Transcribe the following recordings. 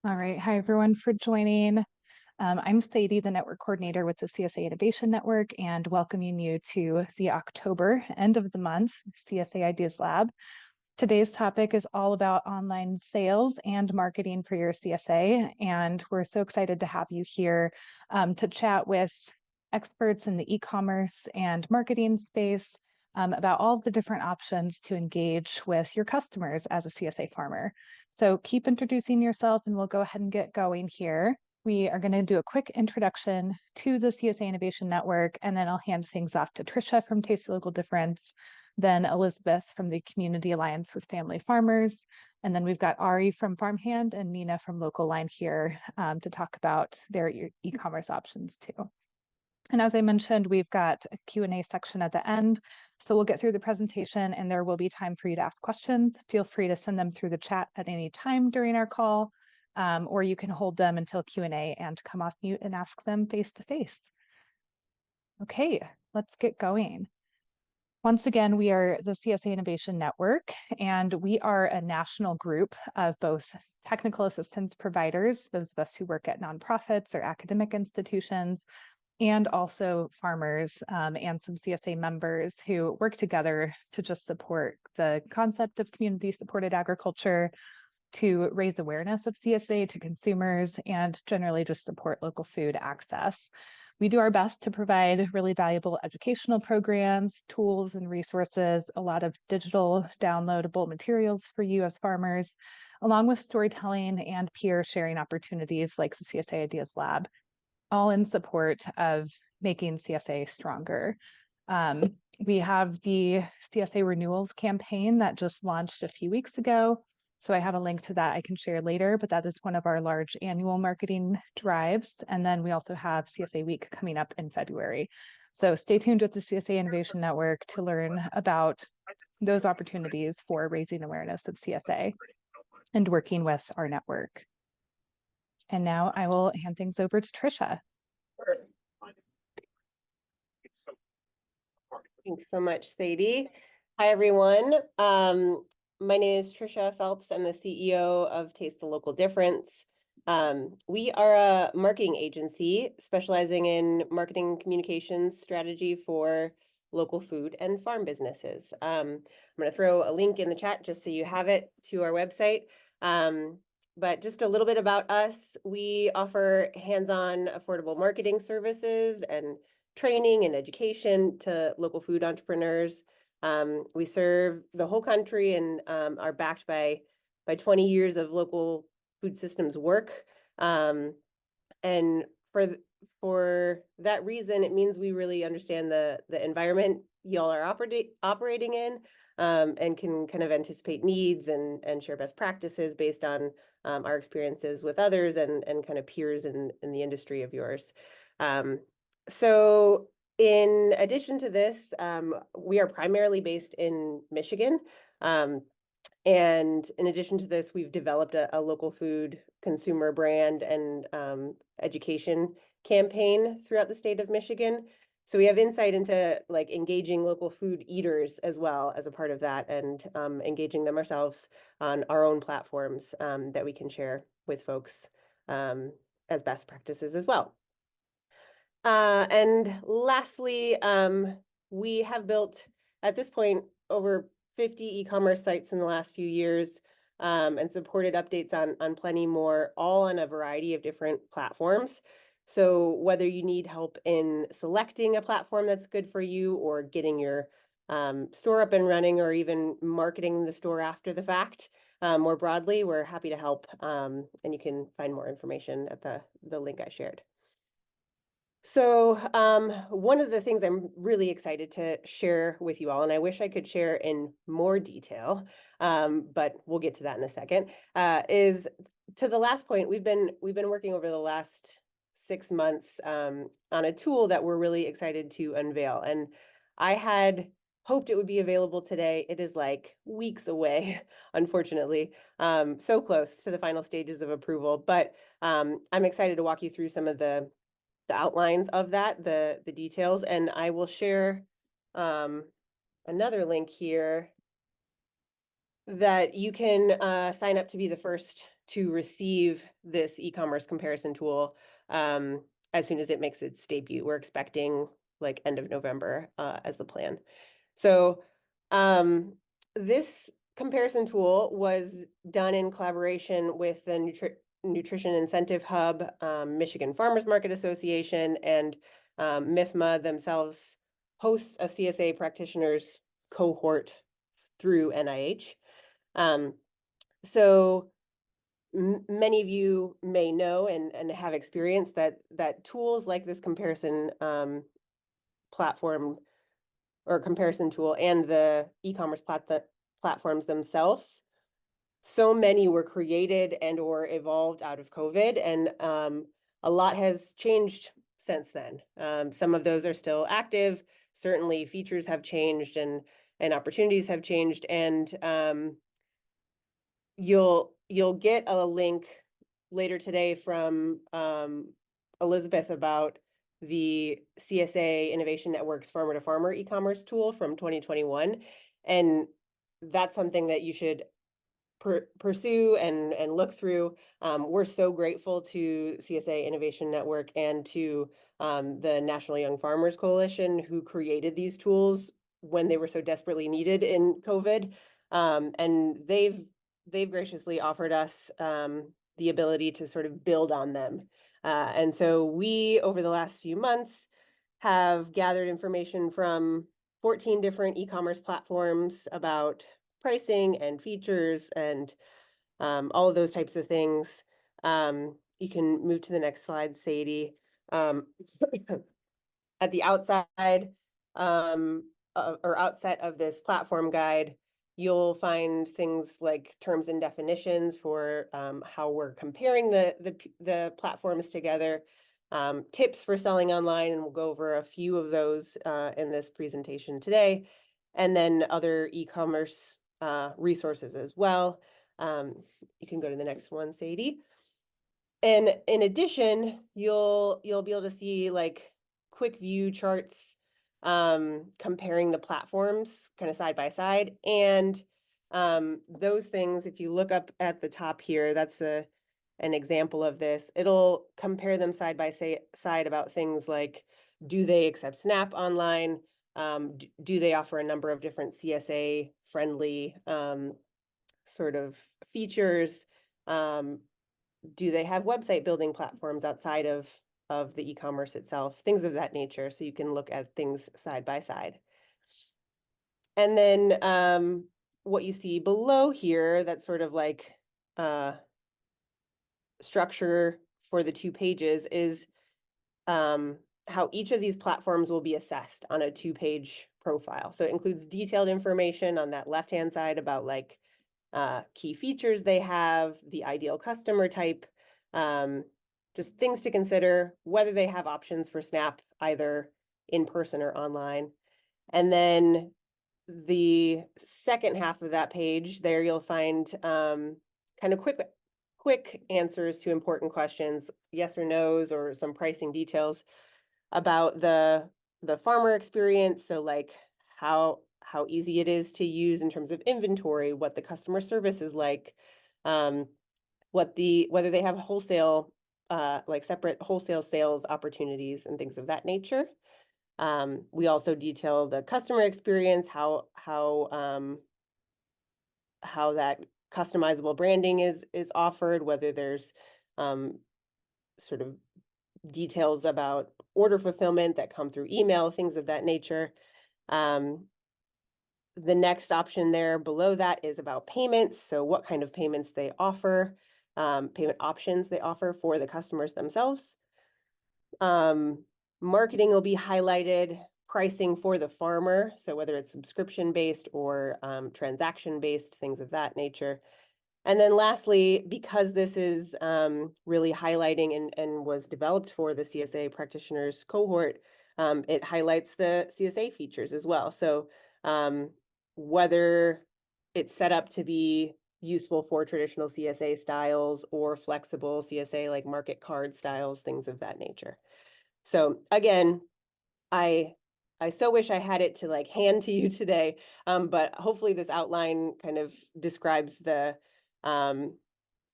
All right. Hi, everyone, for joining. I'm Sadie, the network coordinator with the CSA Innovation Network, and welcoming you to the October end of the month CSA Ideas Lab. Today's topic is all about online sales and marketing for your CSA, and we're so excited to have you here to chat with experts in the e-commerce and marketing space about all of the different options to engage with your customers as a CSA farmer. So keep introducing yourself and we'll go ahead and get going here. We are going to do a quick introduction to the CSA Innovation Network, and then I'll hand things off to Tricia from Taste the Local Difference, then Elizabeth from the Community Alliance with Family Farmers, and then we've got Ari from Farmhand and Nina from Local Line here to talk about their e-commerce options too. And as I mentioned, we've got a Q&A section at the end. So we'll get through the presentation and there will be time for you to ask questions. Feel free to send them through the chat at any time during our call, or you can hold them until Q&A and come off mute and ask them face to face. Okay, let's get going. Once again, we are the CSA Innovation Network, and we are a national group of both technical assistance providers, those of us who work at nonprofits or academic institutions, and also farmers and some CSA members who work together to just support the concept of community-supported agriculture, to raise awareness of CSA to consumers, and generally just support local food access. We do our best to provide really valuable educational programs, tools, and resources, a lot of digital downloadable materials for you as farmers, along with storytelling and peer sharing opportunities like the CSA Ideas Lab, all in support of making CSA stronger. We have the CSA Renewals campaign that just launched a few weeks ago. So I have a link to that I can share later, but that is one of our large annual marketing drives. And then we also have CSA Week coming up in February. So stay tuned with the CSA Innovation Network to learn about those opportunities for raising awareness of CSA and working with our network. And now I will hand things over to Tricia. Thanks so much, Sadie. Hi, everyone. My name is Tricia Phelps. I'm the CEO of Taste the Local Difference. We are a marketing agency specializing in marketing communications strategy for local food and farm businesses. I'm going to throw a link in the chat just so you have it to our website. But just a little bit about us. We offer hands-on affordable marketing services and training and education to local food entrepreneurs. We serve the whole country and are backed by 20 years of local food systems work. And for that reason, it means we really understand the environment y'all are operating in, and can kind of anticipate needs and share best practices based on our experiences with others and kind of peers in the industry of yours. So in addition to this, we are primarily based in Michigan. And in addition to this, we've developed a local food consumer brand and education campaign throughout the state of Michigan. So we have insight into like engaging local food eaters as well as a part of that, and engaging them ourselves on our own platforms that we can share with folks as best practices as well. And lastly, we have built at this point over 50 e-commerce sites in the last few years, and supported updates on plenty more, all on a variety of different platforms. So whether you need help in selecting a platform that's good for you, or getting your store up and running, or even marketing the store after the fact, more broadly, we're happy to help. And you can find more information at the link I shared. So one of the things I'm really excited to share with you all, and I wish I could share in more detail, but we'll get to that in a second, is to the last point. We've been working over the last 6 months on a tool that we're really excited to unveil. And I had hoped it would be available today. It is like weeks away, unfortunately, so close to the final stages of approval. But I'm excited to walk you through some of the outlines of that, the details, and I will share another link here that you can sign up to be the first to receive this e-commerce comparison tool as soon as it makes its debut. We're expecting like end of November as the plan. So this comparison tool was done in collaboration with the Nutrition Incentive Hub, Michigan Farmers Market Association, and MIFMA themselves hosts a CSA practitioners cohort through NIH. So many of you may know and have experienced that tools like this comparison platform or comparison tool and the e-commerce platforms themselves, so many were created and or evolved out of COVID, and a lot has changed since then. Some of those are still active. Certainly features have changed and opportunities have changed, and you'll get a link later today from Elizabeth about the CSA Innovation Network's Farmer to Farmer e-commerce tool from 2021. And that's something that you should pursue and look through. We're so grateful to CSA Innovation Network and to the National Young Farmers Coalition, who created these tools when they were so desperately needed in COVID. And they've graciously offered us the ability to sort of build on them. And so we, over the last few months, have gathered information from 14 different e-commerce platforms about pricing and features and all of those types of things. You can move to the next slide, Sadie. At the outside or outset of this platform guide, you'll find things like terms and definitions for how we're comparing the platforms together, tips for selling online, and we'll go over a few of those in this presentation today, and then other e-commerce resources as well. You can go to the next one, Sadie. And in addition, you'll be able to see like quick view charts comparing the platforms kind of side by side. And those things, if you look up at the top here, that's an example of this. It'll compare them side by side about things like, do they accept SNAP online? Do they offer a number of different CSA friendly sort of features? Do they have website building platforms outside of the e-commerce itself? Things of that nature, so you can look at things side by side. And then what you see below here, that's sort of like structure for the 2 pages, is how each of these platforms will be assessed on a 2-page profile. So it includes detailed information on that left-hand side about like key features they have, the ideal customer type, just things to consider, whether they have options for SNAP, either in person or online. And then the second half of that page, there you'll find kind of quick answers to important questions, yes or no's, or some pricing details about the farmer experience. So like how easy it is to use in terms of inventory, what the customer service is like, whether they have wholesale, like separate wholesale sales opportunities and things of that nature. We also detail the customer experience, how that customizable branding is offered, whether there's sort of details about order fulfillment that come through email, things of that nature. The next option there below that is about payments. So what kind of payments they offer, payment options they offer for the customers themselves. Marketing will be highlighted, pricing for the farmer. So whether it's subscription-based or transaction-based, things of that nature. And then lastly, because this is really highlighting and was developed for the CSA practitioners cohort, it highlights the CSA features as well. So whether it's set up to be useful for traditional CSA styles or flexible CSA like market card styles, things of that nature. So again, I so wish I had it to like hand to you today, but hopefully this outline kind of describes the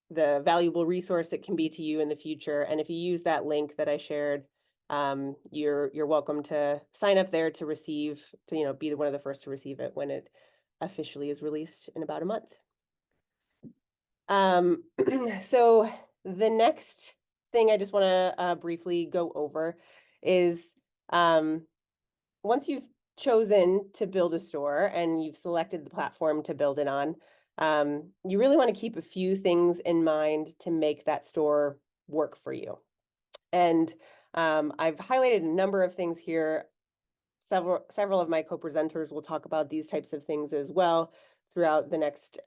the valuable resource it can be to you in the future. And if you use that link that I shared, you're welcome to sign up there to receive, to be one of the first to receive it when it officially is released in about a month. So the next thing I just want to briefly go over is once you've chosen to build a store and you've selected the platform to build it on, you really want to keep a few things in mind to make that store work for you. And I've highlighted a number of things here. Several of my co-presenters will talk about these types of things as well throughout the next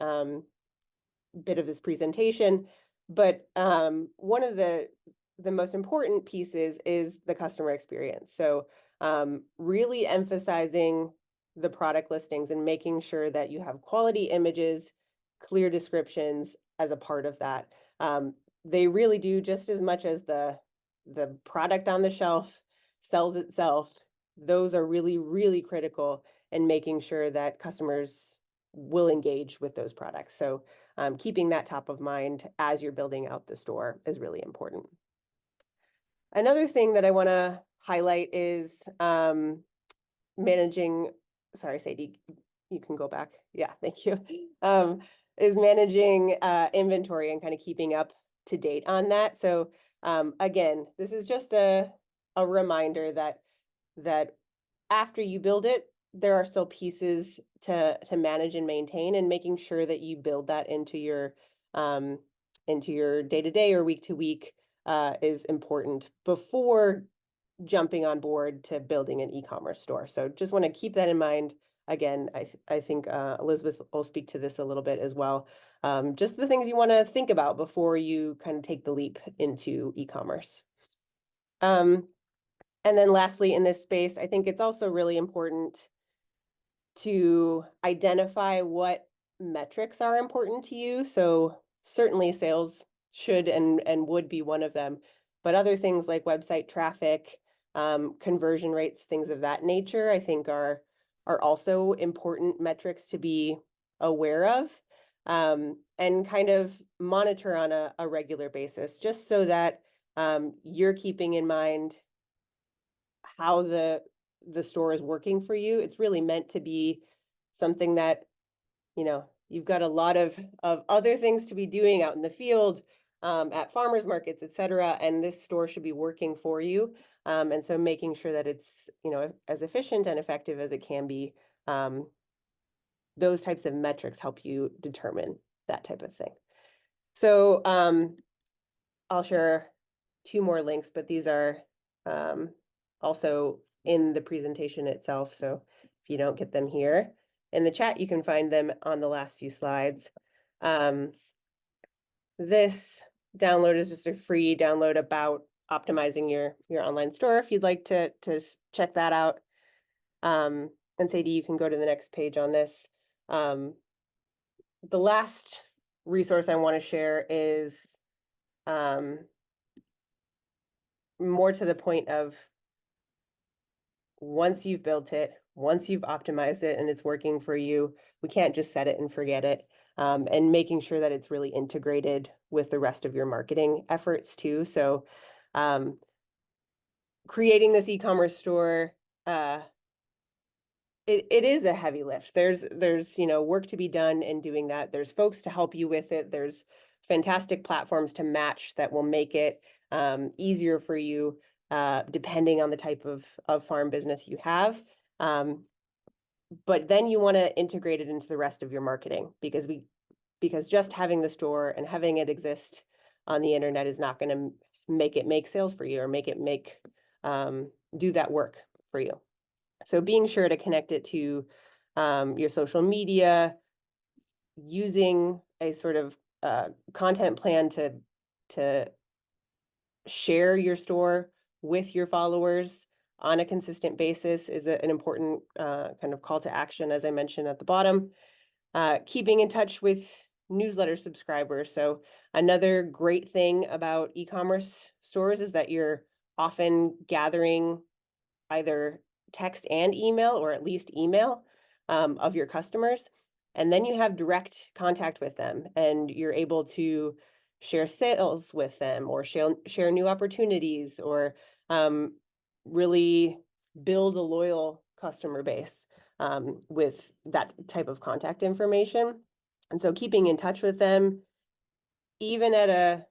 bit of this presentation. But one of the most important pieces is the customer experience. So really emphasizing the product listings and making sure that you have quality images, clear descriptions as a part of that. They really do just as much as the product on the shelf sells itself. Those are really, really critical in making sure that customers will engage with those products. So keeping that top of mind as you're building out the store is really important. Another thing that I want to highlight is managing, sorry, Sadie, you can go back. Yeah, thank you. Is managing inventory and kind of keeping up to date on that. So again, this is just a reminder that after you build it, there are still pieces to manage and maintain, and making sure that you build that into your day-to-day or week-to-week is important before jumping on board to building an e-commerce store. So just want to keep that in mind. Again, I think Elizabeth will speak to this a little bit as well. Just the things you want to think about before you kind of take the leap into e-commerce. And then lastly, in this space, I think it's also really important to identify what metrics are important to you. So certainly sales should and would be one of them, but other things like website traffic, conversion rates, things of that nature, I think are also important metrics to be aware of, and kind of monitor on a regular basis, just so that you're keeping in mind how the store is working for you. It's really meant to be something that, you've got a lot of other things to be doing out in the field, at farmers markets, et cetera, and this store should be working for you. And so making sure that it's, as efficient and effective as it can be, those types of metrics help you determine that type of thing. So I'll share 2 more links, but these are also in the presentation itself. So if you don't get them here in the chat, you can find them on the last few slides. This download is just a free download about optimizing your online store if you'd like to check that out. And Sadie, you can go to the next page on this. The last resource I want to share is more to the point of, once you've built it, once you've optimized it and it's working for you, we can't just set it and forget it. And making sure that it's really integrated with the rest of your marketing efforts too. So creating this e-commerce store, it is a heavy lift. There's work to be done in doing that. There's folks to help you with it. There's fantastic platforms to match that will make it easier for you, depending on the type of farm business you have. But then you want to integrate it into the rest of your marketing, because just having the store and having it exist on the internet is not going to make sales for you, or make it do that work for you. So being sure to connect it to your social media, using a sort of content plan to share your store with your followers on a consistent basis is an important kind of call to action, as I mentioned at the bottom. Keeping in touch with newsletter subscribers. So another great thing about e-commerce stores is that you're often gathering either text and email, or at least email, of your customers. And then you have direct contact with them, and you're able to share sales with them or share new opportunities or really build a loyal customer base with that type of contact information. And so keeping in touch with them, even at a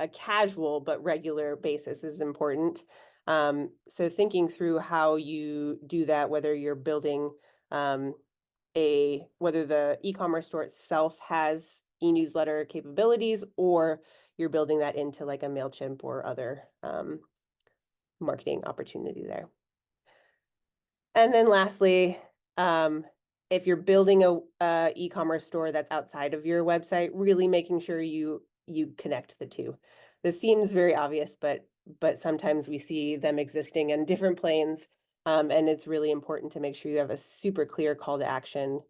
casual but regular basis, is important. So thinking through how you do that, whether you're building whether the e-commerce store itself has e-newsletter capabilities, or you're building that into like a MailChimp or other marketing opportunity there. And then lastly, if you're building a e-commerce store that's outside of your website, really making sure you connect the two. This seems very obvious, but sometimes we see them existing in different planes, and it's really important to make sure you have a super clear call to action,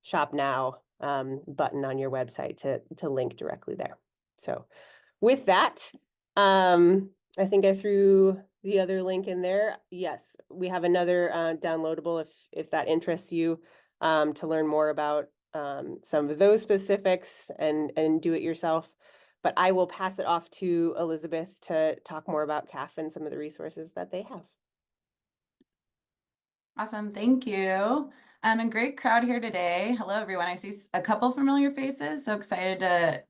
shop now button on your website to link directly there. So with that, I think I threw the other link in there. Yes, we have another downloadable if that interests you, to learn more about some of those specifics and do it yourself. But I will pass it off to Elizabeth to talk more about CAFF and some of the resources that they have. Awesome, thank you. And great crowd here today. Hello, everyone. I see a couple familiar faces, so excited to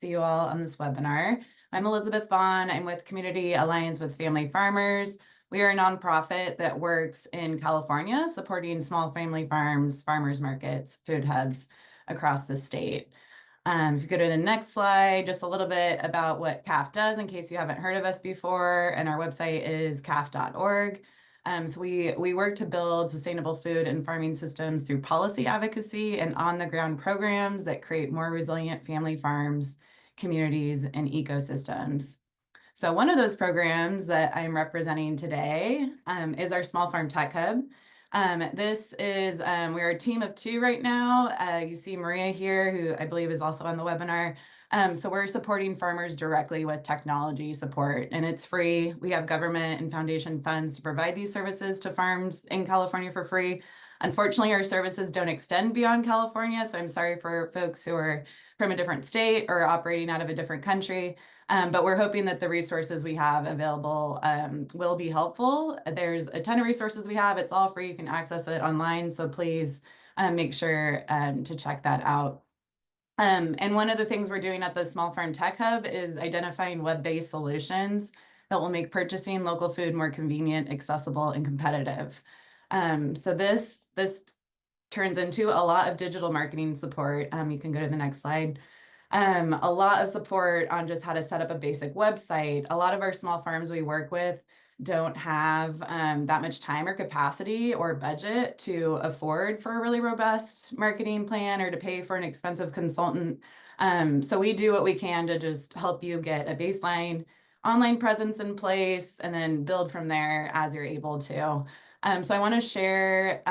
see you all on this webinar. I'm Elizabeth Vaughn. I'm with Community Alliance with Family Farmers. We are a nonprofit that works in California, supporting small family farms, farmers markets, food hubs across the state. If you go to the next slide, just a little bit about what CAFF does in case you haven't heard of us before, and our website is caff.org. So we work to build sustainable food and farming systems through policy advocacy and on-the-ground programs that create more resilient family farms, communities, and ecosystems. So one of those programs that I'm representing today is our Small Farm Tech Hub. This is, we're a team of 2 right now. You see Maria here, who I believe is also on the webinar. So we're supporting farmers directly with technology support, and it's free. We have government and foundation funds to provide these services to farms in California for free. Unfortunately, our services don't extend beyond California, so I'm sorry for folks who are from a different state or operating out of a different country. But we're hoping that the resources we have available will be helpful. There's a ton of resources we have. It's all free. You can access it online. So please make sure to check that out. And one of the things we're doing at the Small Farm Tech Hub is identifying web-based solutions that will make purchasing local food more convenient, accessible, and competitive. So this turns into a lot of digital marketing support. You can go to the next slide. A lot of support on just how to set up a basic website. A lot of our small farms we work with don't have that much time or capacity or budget to afford for a really robust marketing plan or to pay for an expensive consultant. So we do what we can to just help you get a baseline online presence in place and then build from there as you're able to. So I want to share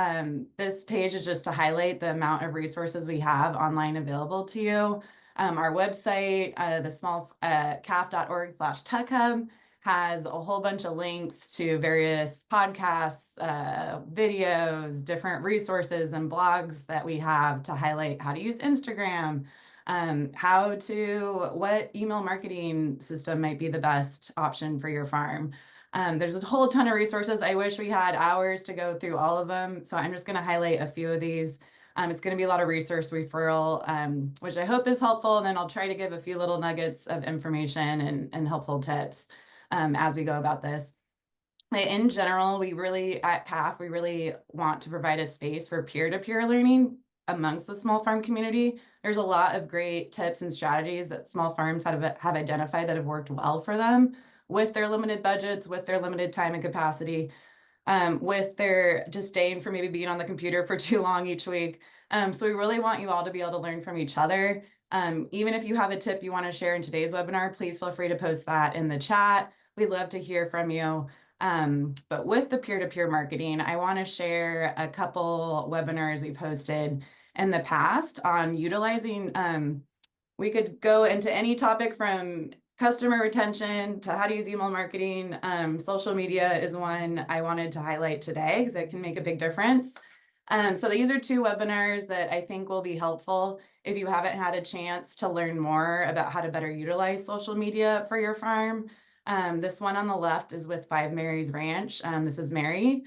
this page is just to highlight the amount of resources we have online available to you. Our website, the small caff.org/techhub, has a whole bunch of links to various podcasts, videos, different resources and blogs that we have to highlight how to use Instagram, what email marketing system might be the best option for your farm. There's a whole ton of resources. I wish we had hours to go through all of them, so I'm just going to highlight a few of these. It's going to be a lot of resource referral, which I hope is helpful, and then I'll try to give a few little nuggets of information and helpful tips as we go about this. In general, at CAFF, we really want to provide a space for peer-to-peer learning amongst the small farm community. There's a lot of great tips and strategies that small farms have identified that have worked well for them with their limited budgets, with their limited time and capacity, with their disdain for maybe being on the computer for too long each week. So we really want you all to be able to learn from each other. Even if you have a tip you want to share in today's webinar, please feel free to post that in the chat. We'd love to hear from you. But with the peer-to-peer marketing, I want to share a couple webinars we've hosted in the past on utilizing, we could go into any topic from customer retention to how to use email marketing. Social media is one I wanted to highlight today because it can make a big difference. So these are two webinars that I think will be helpful if you haven't had a chance to learn more about how to better utilize social media for your farm. This one on the left is with Five Mary's Ranch. This is Mary.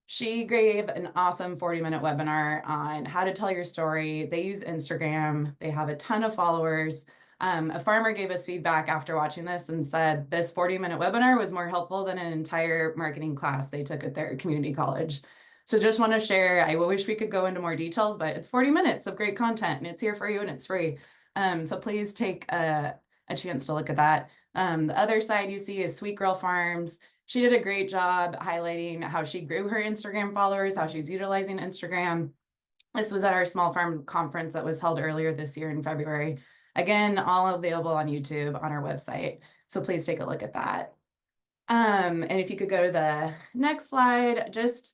She gave an awesome 40-minute webinar on how to tell your story. They use Instagram. They have a ton of followers. A farmer gave us feedback after watching this and said this 40-minute webinar was more helpful than an entire marketing class they took at their community college. So just want to share, I wish we could go into more details, but it's 40 minutes of great content and it's here for you and it's free. So please take a chance to look at that. The other side you see is Sweet Girl Farms. She did a great job highlighting how she grew her Instagram followers, how she's utilizing Instagram. This was at our small farm conference that was held earlier this year in February. Again, all available on YouTube on our website. So please take a look at that. And if you could go to the next slide, just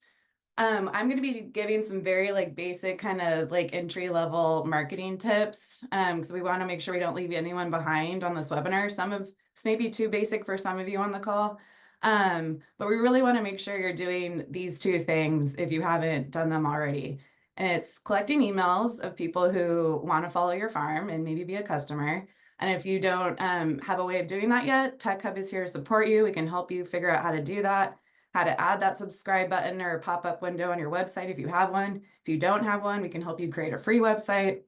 I'm going to be giving some very basic kind of entry level marketing tips because we want to make sure we don't leave anyone behind on this webinar. This may be too basic for some of you on the call, but we really want to make sure you're doing these two things if you haven't done them already. And it's collecting emails of people who want to follow your farm and maybe be a customer. And if you don't have a way of doing that yet, Tech Hub is here to support you. We can help you figure out how to do that, how to add that subscribe button or pop-up window on your website if you have one. If you don't have one, we can help you create a free website.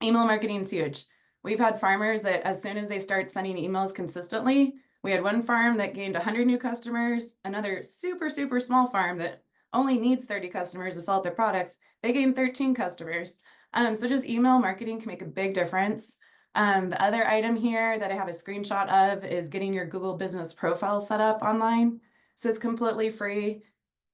Email marketing is huge. We've had farmers that as soon as they start sending emails consistently, we had one farm that gained 100 new customers, another super, super small farm that only needs 30 customers to sell their products. They gained 13 customers. So just email marketing can make a big difference. The other item here that I have a screenshot of is getting your Google business profile set up online. So it's completely free.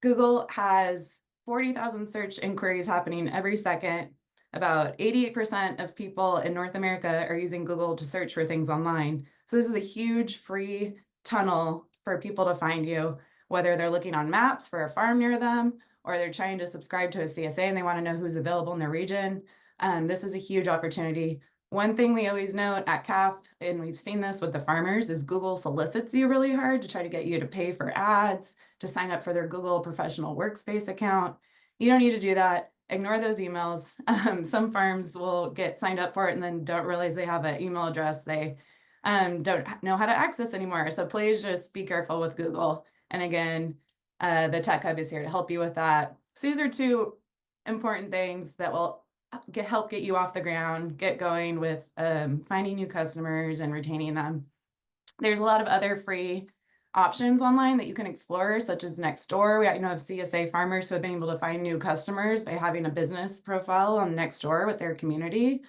Google has 40,000 search inquiries happening every second. About 88% of people in North America are using Google to search for things online. So this is a huge free tunnel for people to find you, whether they're looking on maps for a farm near them, or they're trying to subscribe to a CSA and they want to know who's available in their region. This is a huge opportunity. One thing we always note at CAFF, and we've seen this with the farmers, is Google solicits you really hard to try to get you to pay for ads, to sign up for their Google professional workspace account. You don't need to do that. Ignore those emails. Some farms will get signed up for it and then don't realize they have an email address they don't know how to access anymore. So please just be careful with Google. And again, the Tech Hub is here to help you with that. So these are two important things that will help get you off the ground, get going with finding new customers and retaining them. There's a lot of other free options online that you can explore, such as Nextdoor. We know of CSA farmers who have been able to find new customers by having a business profile on Nextdoor with their community.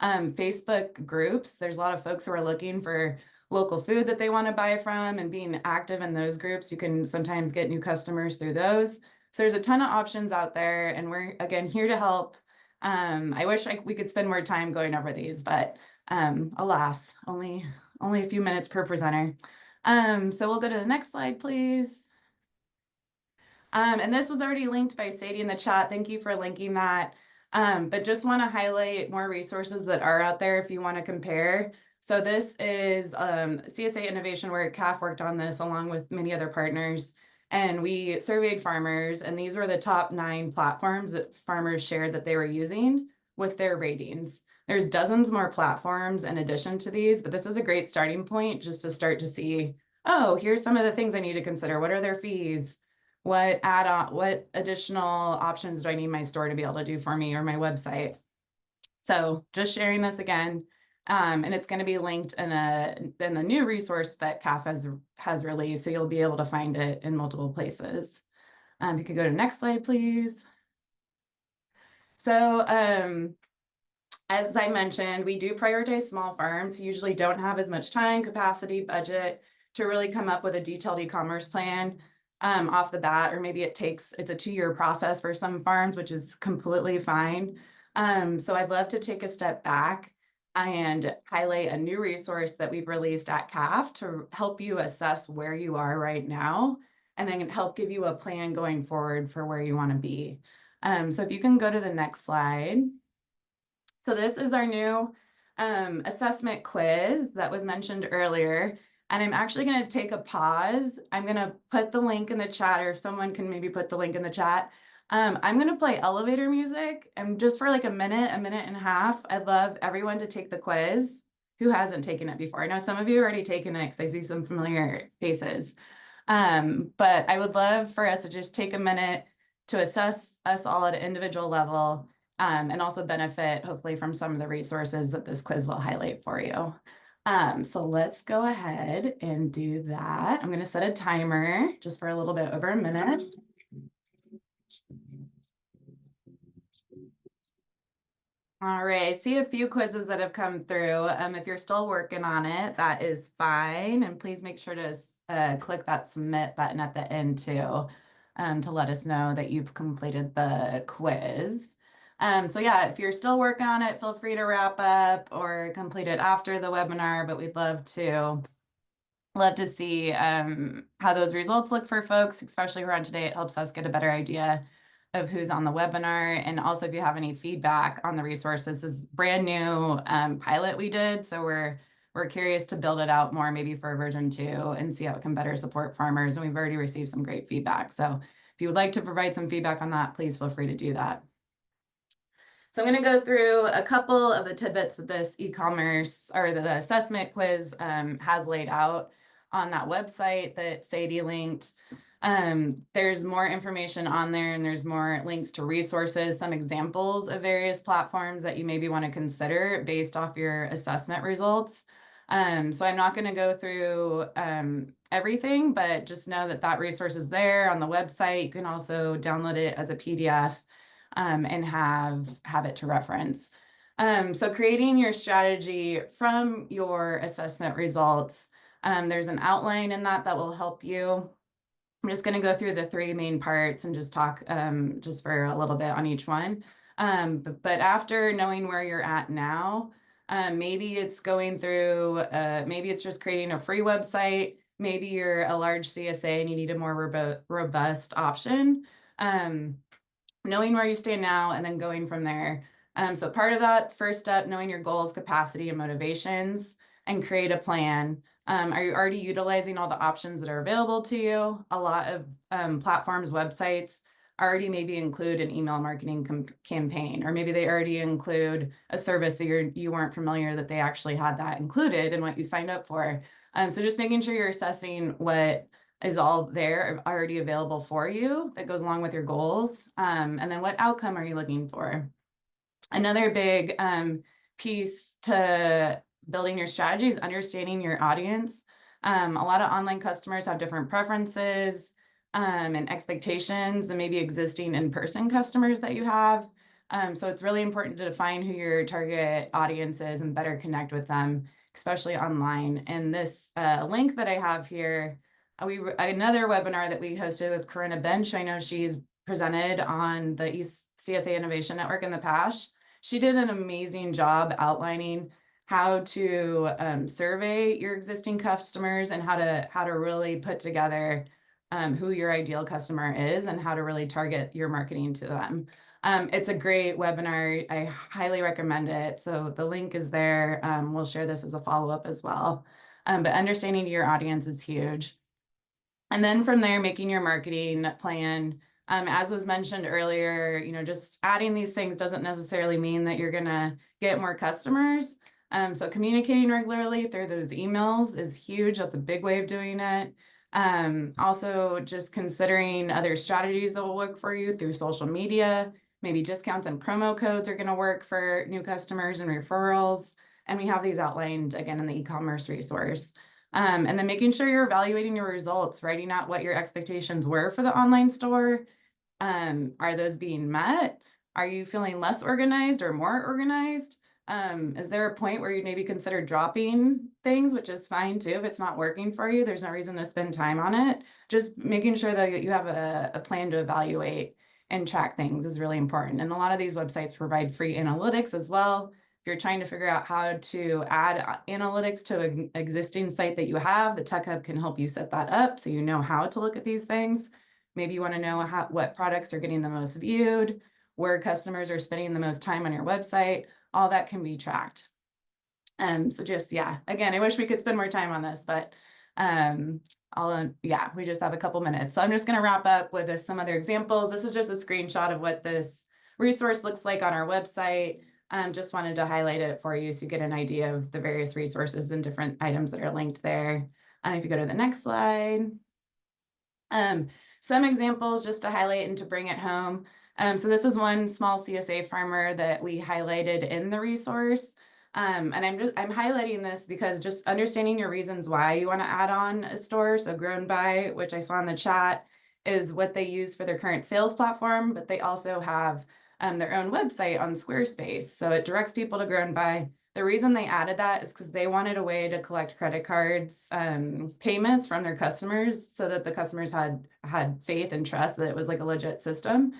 Facebook groups, there's a lot of folks who are looking for local food that they want to buy from, and being active in those groups, you can sometimes get new customers through those. So there's a ton of options out there, and we're, again, here to help. I wish we could spend more time going over these, but alas, only a few minutes per presenter. So we'll go to the next slide, please. And this was already linked by Sadie in the chat. Thank you for linking that. But just want to highlight more resources that are out there if you want to compare. So this is CSA Innovation Network. CAFF worked on this along with many other partners. And we surveyed farmers, and these were the top 9 platforms that farmers shared that they were using with their ratings. There's dozens more platforms in addition to these, but this is a great starting point just to start to see, oh, here's some of the things I need to consider. What are their fees? What additional options do I need my store to be able to do for me, or my website? So just sharing this again, and it's going to be linked in the new resource that CAFF has released, so you'll be able to find it in multiple places. You could go to the next slide, please. So as I mentioned, we do prioritize small farms who usually don't have as much time, capacity, budget to really come up with a detailed e-commerce plan off the bat, or maybe it's a 2-year process for some farms, which is completely fine. So I'd love to take a step back and highlight a new resource that we've released at CAFF to help you assess where you are right now, and then help give you a plan going forward for where you want to be. So if you can go to the next slide. So this is our new assessment quiz that was mentioned earlier. And I'm actually going to take a pause. I'm going to put the link in the chat, or if someone can maybe put the link in the chat. I'm going to play elevator music, and just for like a minute and a half, I'd love everyone to take the quiz who hasn't taken it before. I know some of you have already taken it because I see some familiar faces. But I would love for us to just take a minute to assess us all at an individual level, and also benefit hopefully from some of the resources that this quiz will highlight for you. So let's go ahead and do that. I'm going to set a timer just for a little bit over a minute. All right, I see a few quizzes that have come through. If you're still working on it, that is fine. And please make sure to click that submit button at the end too, to let us know that you've completed the quiz. So yeah, if you're still working on it, feel free to wrap up or complete it after the webinar, but we'd love to see how those results look for folks, especially who are on today. It helps us get a better idea of who's on the webinar. And also if you have any feedback on the resources, this is brand new pilot we did. So we're curious to build it out more, maybe for version 2, and see how it can better support farmers. And we've already received some great feedback. So if you would like to provide some feedback on that, please feel free to do that. So I'm going to go through a couple of the tidbits that this e-commerce or the assessment quiz has laid out on that website that Sadie linked. There's more information on there, and there's more links to resources, some examples of various platforms that you maybe want to consider based off your assessment results. So I'm not going to go through everything, but just know that that resource is there on the website. You can also download it as a PDF and have it to reference. So creating your strategy from your assessment results, there's an outline in that will help you. I'm just going to go through the 3 main parts and just talk just for a little bit on each one. But after knowing where you're at now, maybe it's going through, maybe it's just creating a free website. Maybe you're a large CSA and you need a more robust option. Knowing where you stand now and then going from there. So part of that first step, knowing your goals, capacity, and motivations, and create a plan. Are you already utilizing all the options that are available to you? A lot of platforms, websites already maybe include an email marketing campaign, or maybe they already include a service that you weren't familiar that they actually had that included in what you signed up for. So just making sure you're assessing what is all there already available for you that goes along with your goals. And then what outcome are you looking for? Another big piece to building your strategy is understanding your audience. A lot of online customers have different preferences and expectations than maybe existing in-person customers that you have. So it's really important to define who your target audience is and better connect with them, especially online. And this link that I have here, another webinar that we hosted with Corinna Bench. I know she's presented on the CSA Innovation Network in the past. She did an amazing job outlining how to survey your existing customers and how to really put together who your ideal customer is and how to really target your marketing to them. It's a great webinar. I highly recommend it. So the link is there. We'll share this as a follow-up as well. But understanding your audience is huge. And then from there, making your marketing plan. As was mentioned earlier, just adding these things doesn't necessarily mean that you're gonna get more customers. So communicating regularly through those emails is huge. That's a big way of doing it. Also just considering other strategies that will work for you through social media. Maybe discounts and promo codes are gonna work for new customers and referrals. And we have these outlined again in the e-commerce resource. And then making sure you're evaluating your results, writing out what your expectations were for the online store. Are those being met? Are you feeling less organized or more organized? Is there a point where you maybe consider dropping things, which is fine too. If it's not working for you, there's no reason to spend time on it. Just making sure that you have a plan to evaluate and track things is really important. And a lot of these websites provide free analytics as well. If you're trying to figure out how to add analytics to an existing site that you have, the Tech Hub can help you set that up so you know how to look at these things. Maybe you want to know what products are getting the most viewed, where customers are spending the most time on your website. All that can be tracked. So just, yeah, again, I wish we could spend more time on this, but Yeah, we just have a couple minutes. So I'm just going to wrap up with some other examples. This is just a screenshot of what this resource looks like on our website. Just wanted to highlight it for you so you get an idea of the various resources and different items that are linked there. If you go to the next slide. Some examples just to highlight and to bring it home. So this is one small CSA farmer that we highlighted in the resource. And I'm highlighting this because just understanding your reasons why you want to add on a store. So Grown By, which I saw in the chat, is what they use for their current sales platform, but they also have their own website on Squarespace. So it directs people to Grown By. The reason they added that is because they wanted a way to collect credit cards payments from their customers so that the customers had faith and trust that it was like a legit system.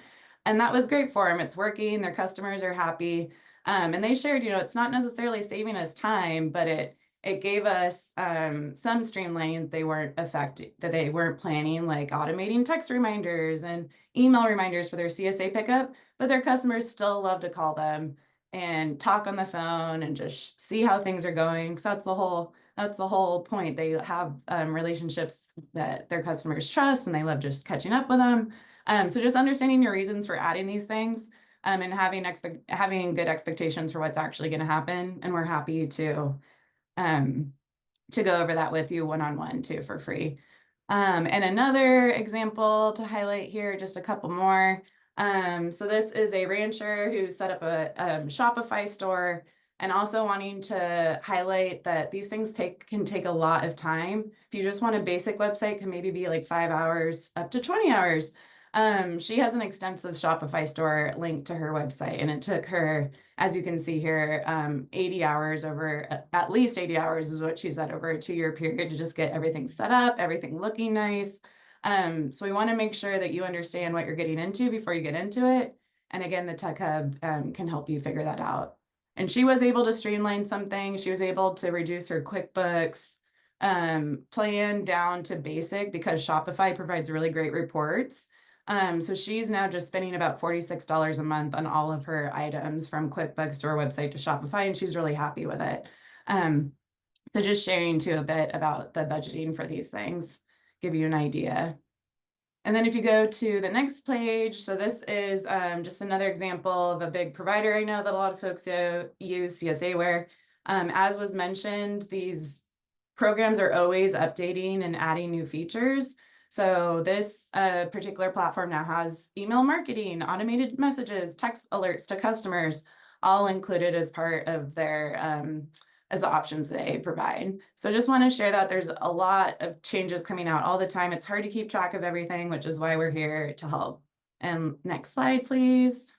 And that was great for them. It's working, their customers are happy. And they shared, it's not necessarily saving us time, but it gave us some streamlining that they weren't planning, like automating text reminders and email reminders for their CSA pickup, but their customers still love to call them and talk on the phone and just see how things are going. Because that's the whole point. They have relationships that their customers trust, and they love just catching up with them. So just understanding your reasons for adding these things and having good expectations for what's actually going to happen. And we're happy to go over that with you one-on-one too for free. And another example to highlight here, just a couple more. So this is a rancher who set up a Shopify store, and also wanting to highlight that these things can take a lot of time. If you just want a basic website, can maybe be like 5 hours up to 20 hours. She has an extensive Shopify store linked to her website, and it took her, as you can see here, 80 hours at least 80 hours is what she said, over a 2-year period to just get everything set up, everything looking nice. So we want to make sure that you understand what you're getting into before you get into it. And again, the Tech Hub can help you figure that out. And she was able to streamline something. She was able to reduce her QuickBooks plan down to basic because Shopify provides really great reports. So she's now just spending about $46 a month on all of her items from QuickBooks to her website to Shopify, and she's really happy with it. So just sharing too a bit about the budgeting for these things, give you an idea. And then if you go to the next page, so this is just another example of a big provider. I know that a lot of folks use CSAware. As was mentioned, these programs are always updating and adding new features. So this particular platform now has email marketing, automated messages, text alerts to customers, all included as part of their as the options they provide. So just want to share that there's a lot of changes coming out all the time. It's hard to keep track of everything, which is why we're here to help. And next slide, please.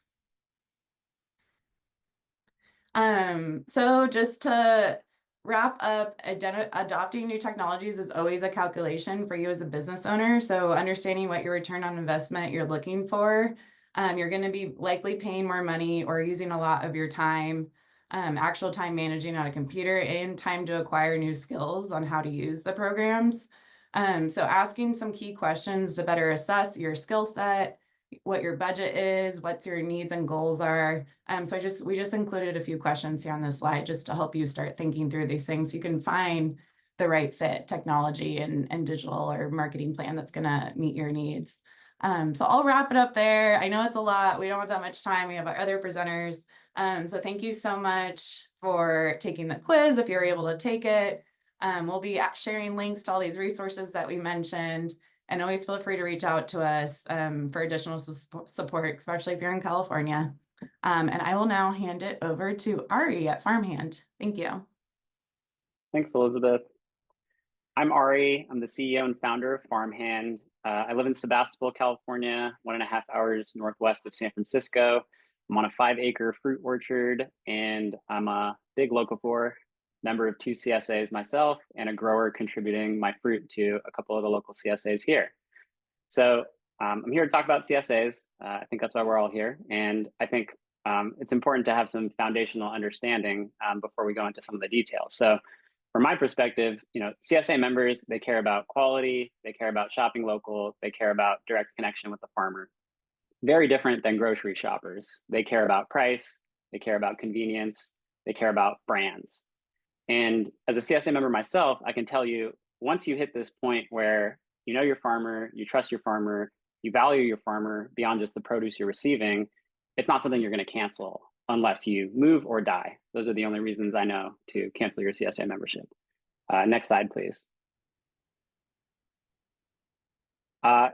So just to wrap up, adopting new technologies is always a calculation for you as a business owner. So understanding what your return on investment you're looking for, you're going to be likely paying more money or using a lot of your time, actual time managing on a computer, and time to acquire new skills on how to use the programs. So asking some key questions to better assess your skill set, what your budget is, what your needs and goals are. So we just included a few questions here on this slide just to help you start thinking through these things. You can find the right fit technology and digital or marketing plan that's going to meet your needs. So I'll wrap it up there. I know it's a lot. We don't have that much time. We have our other presenters. So thank you so much for taking the quiz if you're able to take it. We'll be sharing links to all these resources that we mentioned. And always feel free to reach out to us for additional support, especially if you're in California. And I will now hand it over to Ari at Farmhand. Thank you. Thanks, Elizabeth. I'm Ari. I'm the CEO and founder of Farmhand. I live in Sebastopol, California, 1.5 hours northwest of San Francisco. I'm on a 5-acre fruit orchard, and I'm a big Local 4 member of 2 CSAs myself, and a grower contributing my fruit to a couple of the local CSAs here. So I'm here to talk about CSAs. I think that's why we're all here. And I think it's important to have some foundational understanding before we go into some of the details. So from my perspective, CSA members, they care about quality, they care about shopping local, they care about direct connection with the farmer. Very different than grocery shoppers. They care about price, they care about convenience, they care about brands. And as a CSA member myself, I can tell you once you hit this point where you know your farmer, you trust your farmer, you value your farmer beyond just the produce you're receiving, it's not something you're going to cancel unless you move or die. Those are the only reasons I know to cancel your CSA membership. Next slide, please.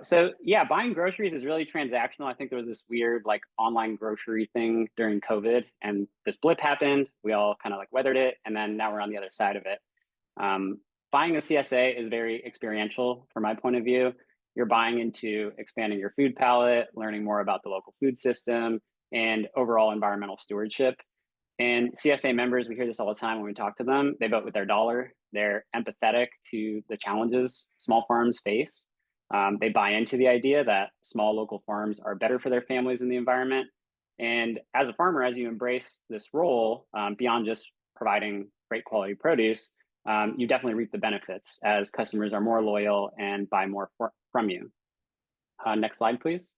So yeah, buying groceries is really transactional. I think there was this weird like online grocery thing during COVID, and this blip happened. We all kind of like weathered it, and then now we're on the other side of it. Buying a CSA is very experiential from my point of view. You're buying into expanding your food palette, learning more about the local food system, and overall environmental stewardship. And CSA members, we hear this all the time when we talk to them. They vote with their dollar. They're empathetic to the challenges small farms face. They buy into the idea that small local farms are better for their families and the environment. And as a farmer, as you embrace this role, beyond just providing great quality produce, you definitely reap the benefits as customers are more loyal and buy more from you. Next slide, please.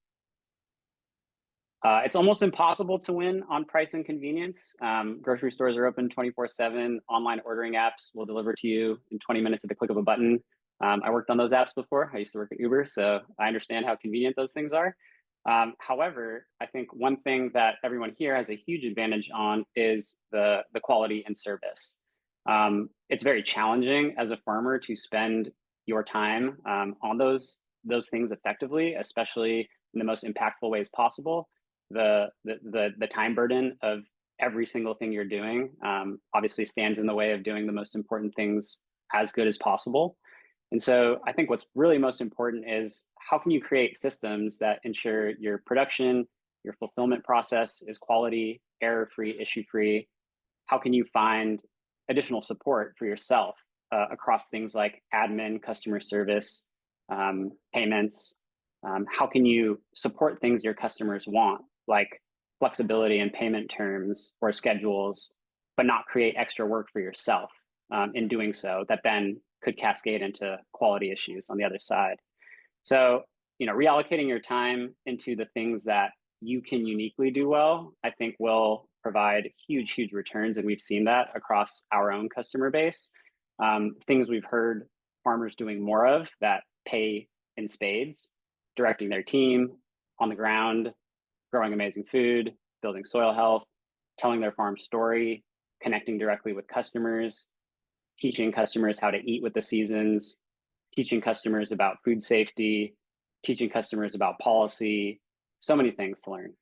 It's almost impossible to win on price and convenience. Grocery stores are open 24/7. Online ordering apps will deliver to you in 20 minutes at the click of a button. I worked on those apps before. I used to work at Uber, so I understand how convenient those things are. However, I think one thing that everyone here has a huge advantage on is the quality and service. It's very challenging as a farmer to spend your time on those things effectively, especially in the most impactful ways possible. The time burden of every single thing you're doing obviously stands in the way of doing the most important things as good as possible. And so I think what's really most important is how can you create systems that ensure your production, your fulfillment process is quality, error-free, issue-free? How can you find additional support for yourself across things like admin, customer service, payments? How can you support things your customers want, like flexibility in payment terms or schedules, but not create extra work for yourself in doing so that then could cascade into quality issues on the other side? So, reallocating your time into the things that you can uniquely do well, I think will provide huge, huge returns. And we've seen that across our own customer base. Things we've heard farmers doing more of that pay in spades: directing their team on the ground, growing amazing food, building soil health, telling their farm story, connecting directly with customers, teaching customers how to eat with the seasons, teaching customers about food safety, teaching customers about policy, so many things to learn.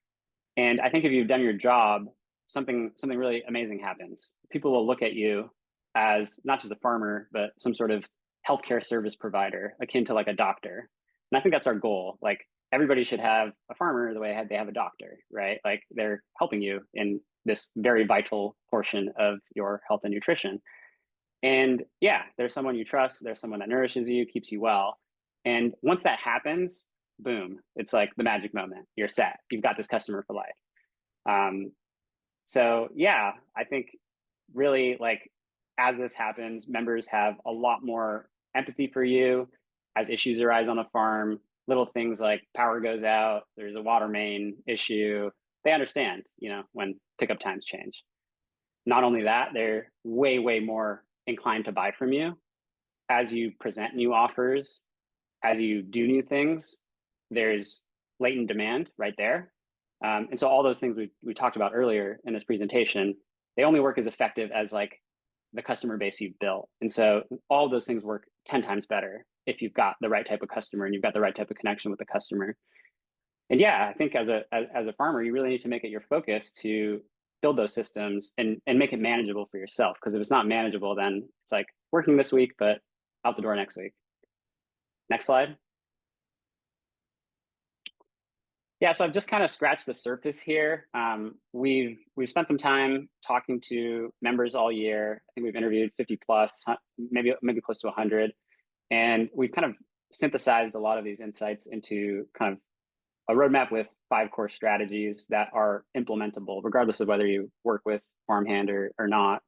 And I think if you've done your job, something really amazing happens. People will look at you as not just a farmer, but some sort of healthcare service provider, akin to like a doctor. And I think that's our goal. Like, everybody should have a farmer the way they have a doctor, right? Like, they're helping you in this very vital portion of your health and nutrition. And yeah, there's someone you trust, there's someone that nourishes you, keeps you well. And once that happens, boom, it's like the magic moment. You're set. You've got this customer for life. So yeah, I think really, like, as this happens, members have a lot more empathy for you as issues arise on a farm. Little things like power goes out, there's a water main issue. They understand, when pickup times change. Not only that, they're way, way more inclined to buy from you as you present new offers, as you do new things. There's latent demand right there. And so all those things we talked about earlier in this presentation, they only work as effective as like the customer base you've built. And so all of those things work 10 times better if you've got the right type of customer and you've got the right type of connection with the customer. And yeah, I think as a farmer, you really need to make it your focus to build those systems and make it manageable for yourself. Because if it's not manageable, then it's like working this week, but out the door next week. Next slide. Yeah, so I've just kind of scratched the surface here. We've spent some time talking to members all year. I think we've interviewed 50 plus, maybe close to 100. And we've kind of synthesized a lot of these insights into kind of a roadmap with 5 core strategies that are implementable, regardless of whether you work with Farmhand or not.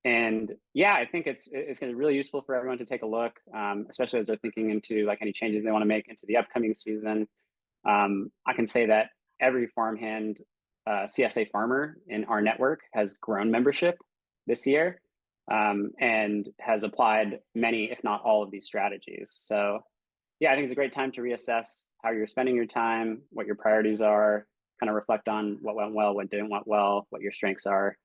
And yeah, I think it's going to be really useful for everyone to take a look, especially as they're thinking into like any changes they want to make into the upcoming season. I can say that every Farmhand CSA farmer in our network has grown membership this year. and has applied many, if not all, of these strategies. So yeah, I think it's a great time to reassess how you're spending your time, what your priorities are, kind of reflect on what went well, what didn't went well, what your strengths are.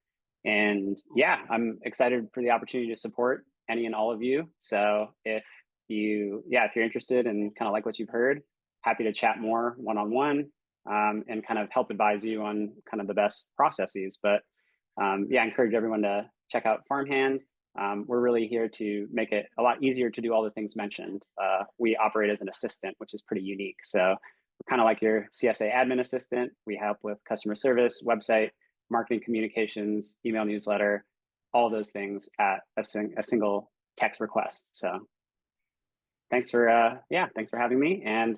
And yeah, I'm excited for the opportunity to support any and all of you. So if you're interested and kind of like what you've heard, happy to chat more one-on-one, and kind of help advise you on kind of the best processes. But yeah, I encourage everyone to check out Farmhand. We're really here to make it a lot easier to do all the things mentioned. We operate as an assistant, which is pretty unique. So we're kind of like your CSA admin assistant. We help with customer service, website, marketing communications, email newsletter, all those things at a single text request. So thanks for having me, and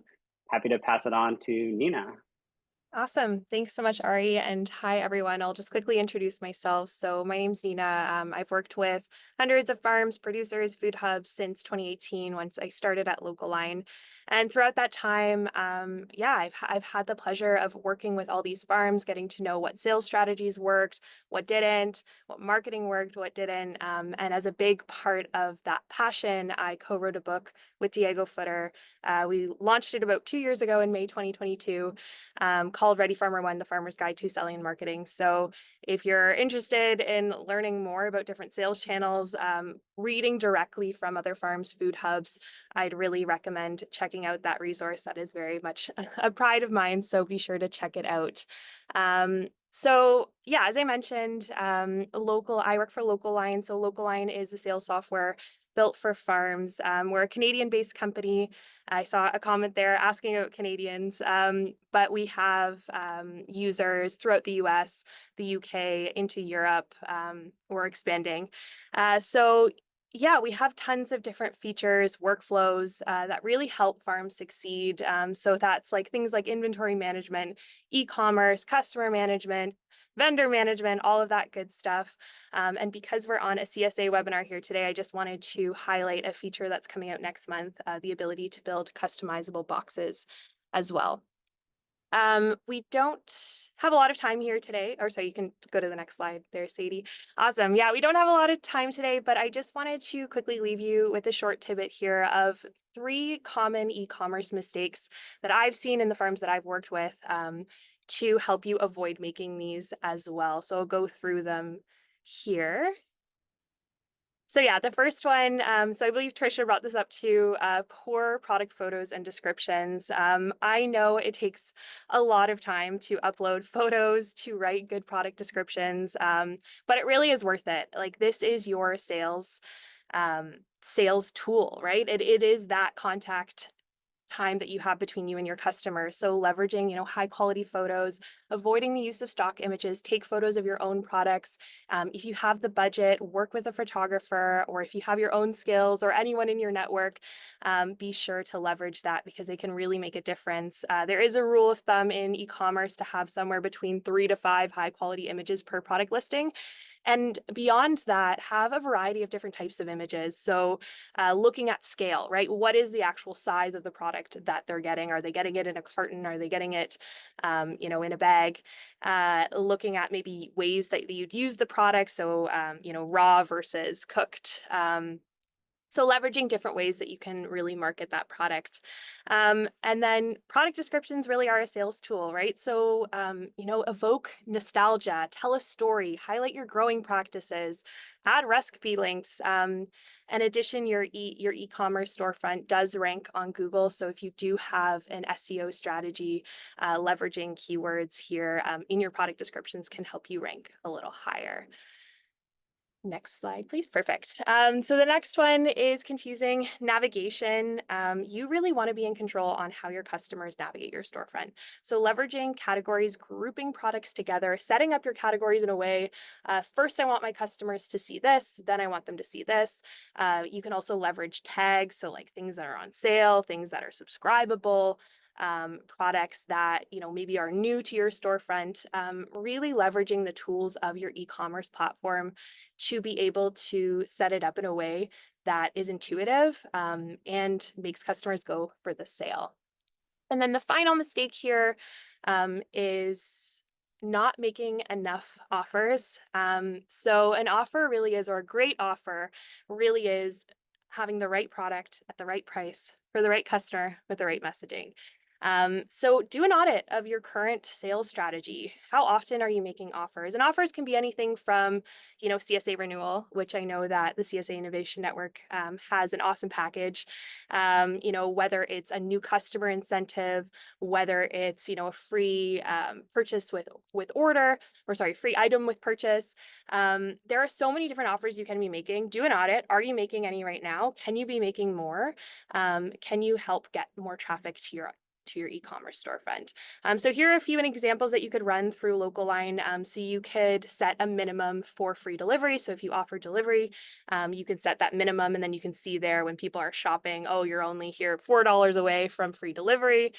happy to pass it on to Nina. Awesome. Thanks so much, Ari. And hi, everyone. I'll just quickly introduce myself. So my name's Nina. I've worked with hundreds of farms, producers, food hubs since 2018, once I started at Local Line. And throughout that time, I've had the pleasure of working with all these farms, getting to know what sales strategies worked, what didn't, what marketing worked, what didn't. And as a big part of that passion, I co-wrote a book with Diego Footer. We launched it about 2 years ago in May 2022, called Ready Farmer 1, The Farmer's Guide to Selling and Marketing. So if you're interested in learning more about different sales channels, reading directly from other farms' food hubs, I'd really recommend checking out that resource. That is very much a pride of mine, so be sure to check it out. So yeah, as I mentioned, I work for Local Line. So Local Line is the sales software built for farms. We're a Canadian-based company. I saw a comment there asking about Canadians, but we have users throughout the US, the UK, into Europe. We're expanding. So yeah, we have tons of different features, workflows that really help farms succeed. So that's like things like inventory management, e-commerce, customer management, vendor management, all of that good stuff. And because we're on a CSA webinar here today, I just wanted to highlight a feature that's coming out next month, the ability to build customizable boxes as well. We don't have a lot of time here today, or sorry, you can go to the next slide there, Sadie. Awesome. Yeah, we don't have a lot of time today, but I just wanted to quickly leave you with a short tidbit here of 3 common e-commerce mistakes that I've seen in the farms that I've worked with, to help you avoid making these as well. So I'll go through them here. So yeah, the first one, so I believe Trisha brought this up too, poor product photos and descriptions. I know it takes a lot of time to upload photos, to write good product descriptions, but it really is worth it. Like, this is your sales tool, right? It is that contact time that you have between you and your customer. So leveraging, high quality photos, avoiding the use of stock images, take photos of your own products. If you have the budget, work with a photographer, or if you have your own skills or anyone in your network, be sure to leverage that, because they can really make a difference. There is a rule of thumb in e-commerce to have somewhere between 3 to 5 high quality images per product listing. And beyond that, have a variety of different types of images. So looking at scale, right? What is the actual size of the product that they're getting? Are they getting it in a carton? Are they getting it, in a bag? Looking at maybe ways that you'd use the product. So, raw versus cooked. So leveraging different ways that you can really market that product. And then product descriptions really are a sales tool, right? So, evoke nostalgia, tell a story, highlight your growing practices, add recipe links. In addition, your e-commerce storefront does rank on Google. So if you do have an SEO strategy, leveraging keywords here in your product descriptions can help you rank a little higher. Next slide, please. Perfect. So the next one is confusing navigation. You really want to be in control on how your customers navigate your storefront. So leveraging categories, grouping products together, setting up your categories in a way, first I want my customers to see this, then I want them to see this. You can also leverage tags, so like things that are on sale, things that are subscribable, products that maybe are new to your storefront, really leveraging the tools of your e-commerce platform to be able to set it up in a way that is intuitive and makes customers go for the sale. And then the final mistake here is not making enough offers. So an offer really is, or a great offer really is, having the right product at the right price for the right customer with the right messaging. So do an audit of your current sales strategy. How often are you making offers? And offers can be anything from, CSA renewal, which I know that the CSA Innovation Network has an awesome package. Whether it's a new customer incentive, whether it's, a free purchase with order, or sorry, free item with purchase. There are so many different offers you can be making. Do an audit. Are you making any right now? Can you be making more? Can you help get more traffic to your e-commerce storefront? So here are a few examples that you could run through Local Line. So you could set a minimum for free delivery. So if you offer delivery, you can set that minimum, and then you can see there when people are shopping, oh, you're only here $4 away from free delivery.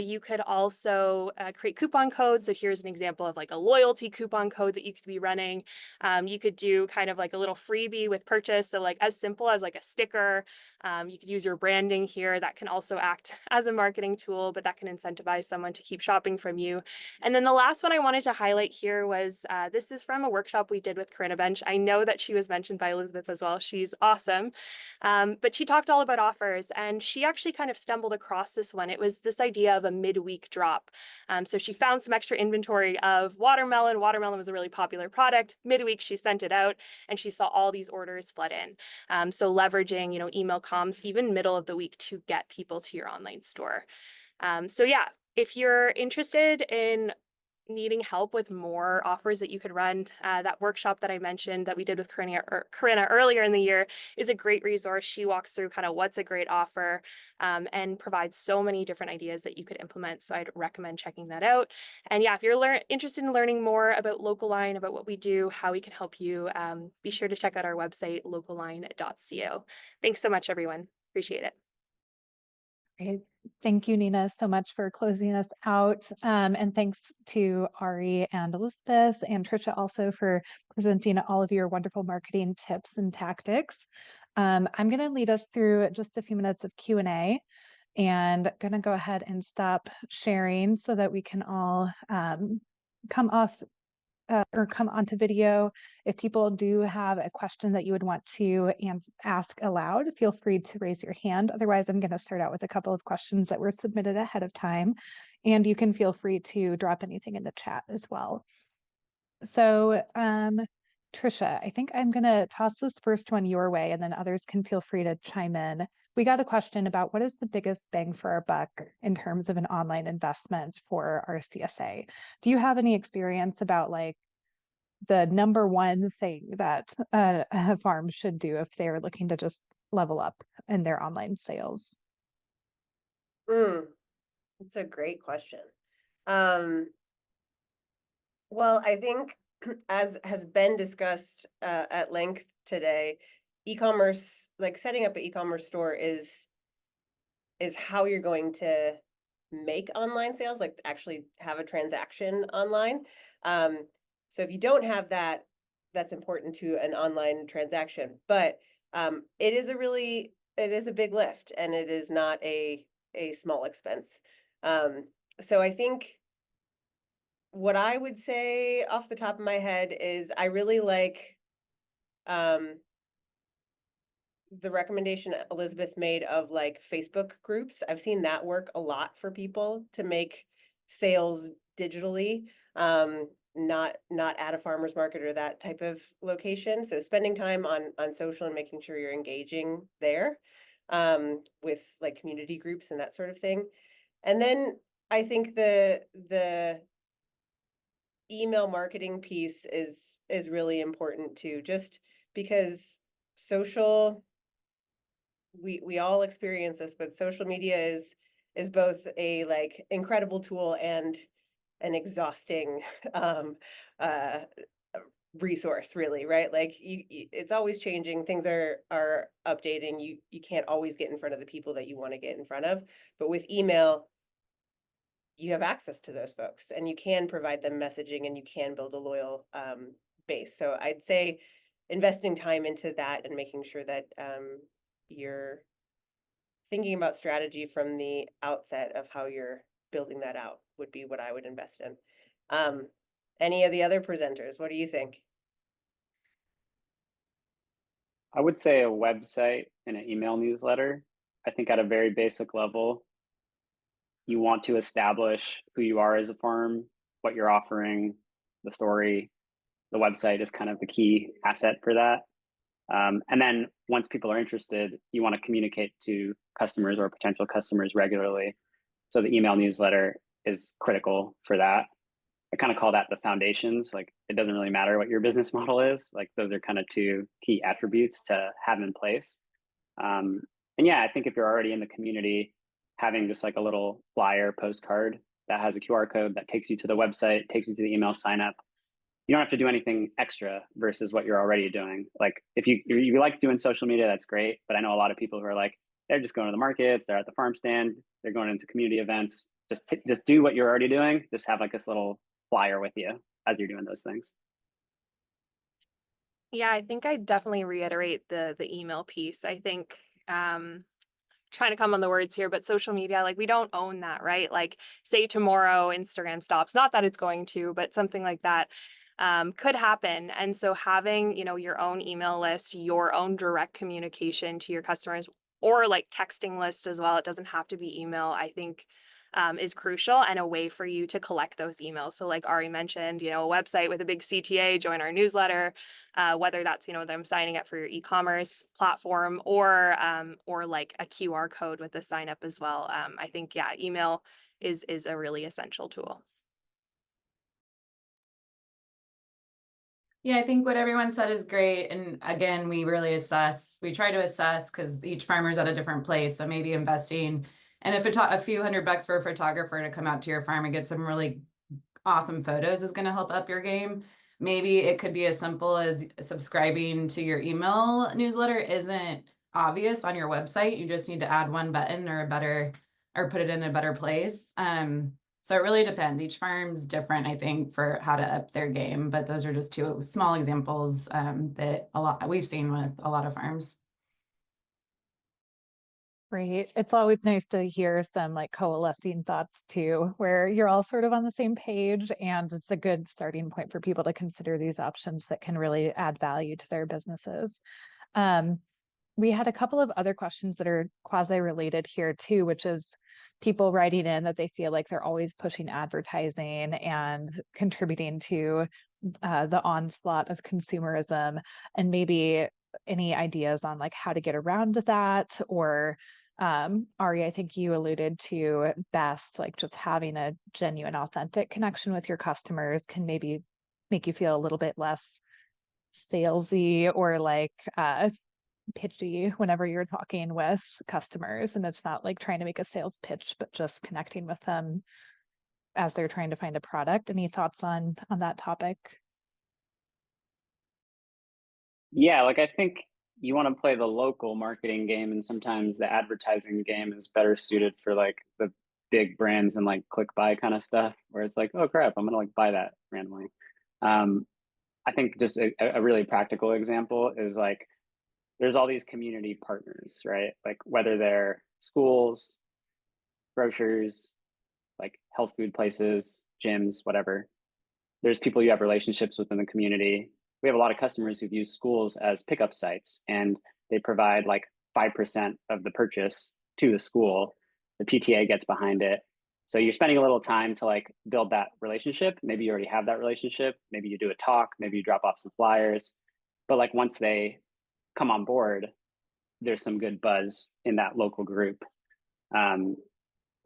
You could also create coupon codes. So here's an example of like a loyalty coupon code that you could be running. You could do kind of like a little freebie with purchase. So like as simple as like a sticker. You could use your branding here. That can also act as a marketing tool, but that can incentivize someone to keep shopping from you. And then the last one I wanted to highlight here was, this is from a workshop we did with Corinna Bench. I know that she was mentioned by Elizabeth as well. She's awesome. But she talked all about offers, and she actually kind of stumbled across this one. It was this idea of a midweek drop. So she found some extra inventory of watermelon. Watermelon was a really popular product. Midweek, she sent it out, and she saw all these orders flood in. So leveraging, email comms, even middle of the week, to get people to your online store. So yeah, if you're interested in needing help with more offers that you could run, that workshop that I mentioned that we did with Corinna earlier in the year is a great resource. She walks through kind of what's a great offer, and provides so many different ideas that you could implement. So I'd recommend checking that out. And yeah, if you're interested in learning more about Local Line, about what we do, how we can help you, be sure to check out our website, localline.co. Thanks so much, everyone. Appreciate it. Great. Thank you, Nina, so much for closing us out. And thanks to Ari and Elizabeth and Trisha also for presenting all of your wonderful marketing tips and tactics. I'm going to lead us through just a few minutes of Q&A, and going to go ahead and stop sharing so that we can all come off or come onto video. If people do have a question that you would want to ask aloud, feel free to raise your hand. Otherwise, I'm going to start out with a couple of questions that were submitted ahead of time, and you can feel free to drop anything in the chat as well. So, Trisha, I think I'm going to toss this first one your way, and then others can feel free to chime in. We got a question about what is the biggest bang for our buck in terms of an online investment for our CSA. Do you have any experience about like the number one thing that a farm should do if they're looking to just level up in their online sales? That's a great question. Well, I think as has been discussed at length today, e-commerce, like setting up an e-commerce store is how you're going to make online sales, like actually have a transaction online. So if you don't have that, that's important to an online transaction. But it is a big lift, and it is not a small expense. So I think what I would say off the top of my head is I really like the recommendation Elizabeth made of like Facebook groups. I've seen that work a lot for people to make sales digitally, not at a farmer's market or that type of location. So spending time on social and making sure you're engaging there, with like community groups and that sort of thing. And then I think the email marketing piece is really important too, just because social, we all experience this, but social media is both a like incredible tool and an exhausting resource, really, right? Like it's always changing. Things are updating. You can't always get in front of the people that you want to get in front of, but with email, you have access to those folks, and you can provide them messaging, and you can build a loyal base. So I'd say investing time into that and making sure that you're thinking about strategy from the outset of how you're building that out would be what I would invest in. Any of the other presenters, what do you think? I would say a website and an email newsletter. I think at a very basic level, you want to establish who you are as a farm, what you're offering, the story. The website is kind of the key asset for that. And then once people are interested, you want to communicate to customers or potential customers regularly. So the email newsletter is critical for that. I kind of call that the foundations. Like, it doesn't really matter what your business model is. Like, those are kind of two key attributes to have in place. And yeah, I think if you're already in the community, having just like a little flyer postcard that has a QR code that takes you to the website, takes you to the email sign up, you don't have to do anything extra versus what you're already doing. Like, if you like doing social media, that's great. But I know a lot of people who are like, they're just going to the markets, they're at the farm stand, they're going into community events. Just do what you're already doing. Just have like this little flyer with you as you're doing those things. Yeah, I think I definitely reiterate the email piece. I think trying to come on the words here, but social media, like, we don't own that, right? Like, say tomorrow Instagram stops, not that it's going to, but something like that could happen. And so having, your own email list, your own direct communication to your customers, or like texting list as well, it doesn't have to be email, I think is crucial, and a way for you to collect those emails. So like Ari mentioned, a website with a big CTA, join our newsletter, whether that's, them signing up for your e-commerce platform, or like a QR code with the sign up as well. I think, yeah, email is a really essential tool. Yeah, I think what everyone said is great. And again, we try to assess because each farmer's at a different place. So maybe investing, and if a few $100 for a photographer to come out to your farm and get some really awesome photos is going to help up your game. Maybe it could be as simple as subscribing to your email newsletter isn't obvious on your website. You just need to add one button or put it in a better place. So it really depends. Each farm's different, I think, for how to up their game. But those are just two small examples that we've seen with a lot of farms. Great. It's always nice to hear some like coalescing thoughts too, where you're all sort of on the same page, and it's a good starting point for people to consider these options that can really add value to their businesses. We had a couple of other questions that are quasi-related here too, which is people writing in that they feel like they're always pushing advertising and contributing to the onslaught of consumerism, and maybe any ideas on like how to get around that, or Ari, I think you alluded to best, like just having a genuine, authentic connection with your customers can maybe make you feel a little bit less salesy or like pitchy whenever you're talking with customers, and it's not like trying to make a sales pitch, but just connecting with them as they're trying to find a product. Any thoughts on that topic? Yeah, like, I think you want to play the local marketing game, and sometimes the advertising game is better suited for like the big brands and like click buy kind of stuff, where it's like, oh crap, I'm gonna like buy that randomly. I think just a really practical example is like, there's all these community partners, right? Like, whether they're schools, grocers, like health food places, gyms, whatever. There's people you have relationships with in the community. We have a lot of customers who've used schools as pickup sites, and they provide like 5% of the purchase to the school. The PTA gets behind it. So you're spending a little time to like build that relationship. Maybe you already have that relationship. Maybe you do a talk, maybe you drop off some flyers. But like, once they come on board, there's some good buzz in that local group.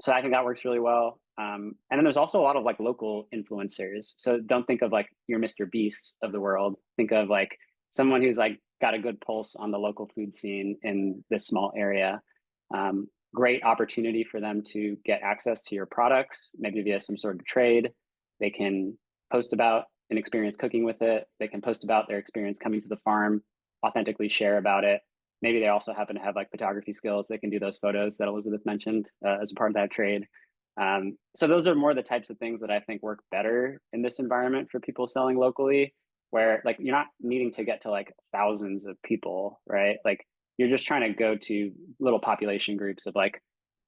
So I think that works really well. And then there's also a lot of like local influencers. So don't think of like your Mr. Beasts of the world. Think of like someone who's like got a good pulse on the local food scene in this small area. Great opportunity for them to get access to your products, maybe via some sort of trade. They can post about an experience cooking with it. They can post about their experience coming to the farm, authentically share about it. Maybe they also happen to have like photography skills. They can do those photos that Elizabeth mentioned as a part of that trade. So those are more the types of things that I think work better in this environment for people selling locally, where like you're not needing to get to like thousands of people, right? Like, you're just trying to go to little population groups of like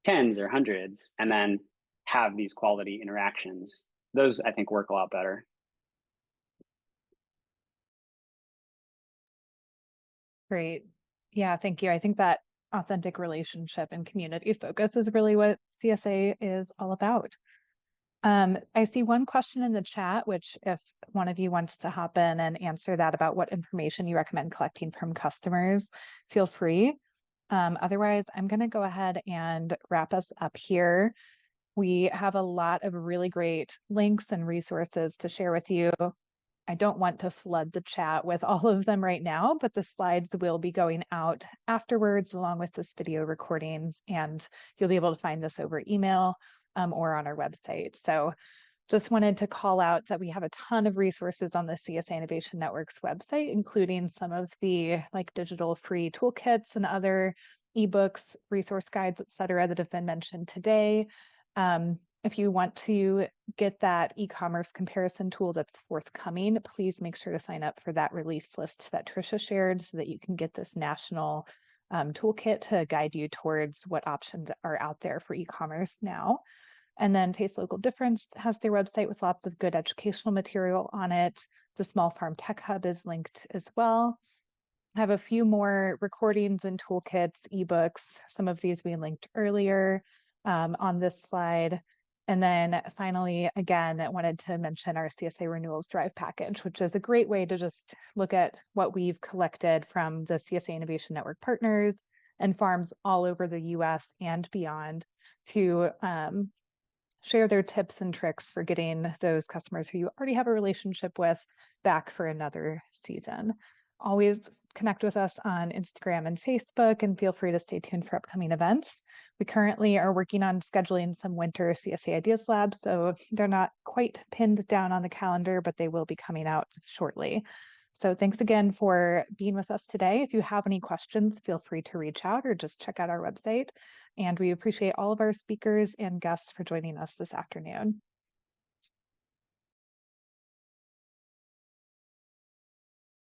tens or hundreds, and then have these quality interactions. Those I think work a lot better. Great. Yeah, thank you. I think that authentic relationship and community focus is really what CSA is all about. I see one question in the chat, which if one of you wants to hop in and answer that about what information you recommend collecting from customers, feel free. Otherwise, I'm going to go ahead and wrap us up here. We have a lot of really great links and resources to share with you. I don't want to flood the chat with all of them right now, but the slides will be going out afterwards along with this video recordings, and you'll be able to find this over email or on our website. So just wanted to call out that we have a ton of resources on the CSA Innovation Network's website, including some of the digital free toolkits and other ebooks, resource guides, et cetera, that have been mentioned today. If you want to get that e-commerce comparison tool that's forthcoming, please make sure to sign up for that release list that Tricia shared so that you can get this national toolkit to guide you towards what options are out there for e-commerce now. And then Taste Local Difference has their website with lots of good educational material on it. The Small Farm Tech Hub is linked as well. I have a few more recordings and toolkits, ebooks. Some of these we linked earlier on this slide. And then finally, again, I wanted to mention our CSA Renewals Drive package, which is a great way to just look at what we've collected from the CSA Innovation Network partners and farms all over the US and beyond to share their tips and tricks for getting those customers who you already have a relationship with back for another season. Always connect with us on Instagram and Facebook, and feel free to stay tuned for upcoming events. We currently are working on scheduling some winter CSA Ideas Labs, so they're not quite pinned down on the calendar, but they will be coming out shortly. So thanks again for being with us today. If you have any questions, feel free to reach out or just check out our website. And we appreciate all of our speakers and guests for joining us this afternoon.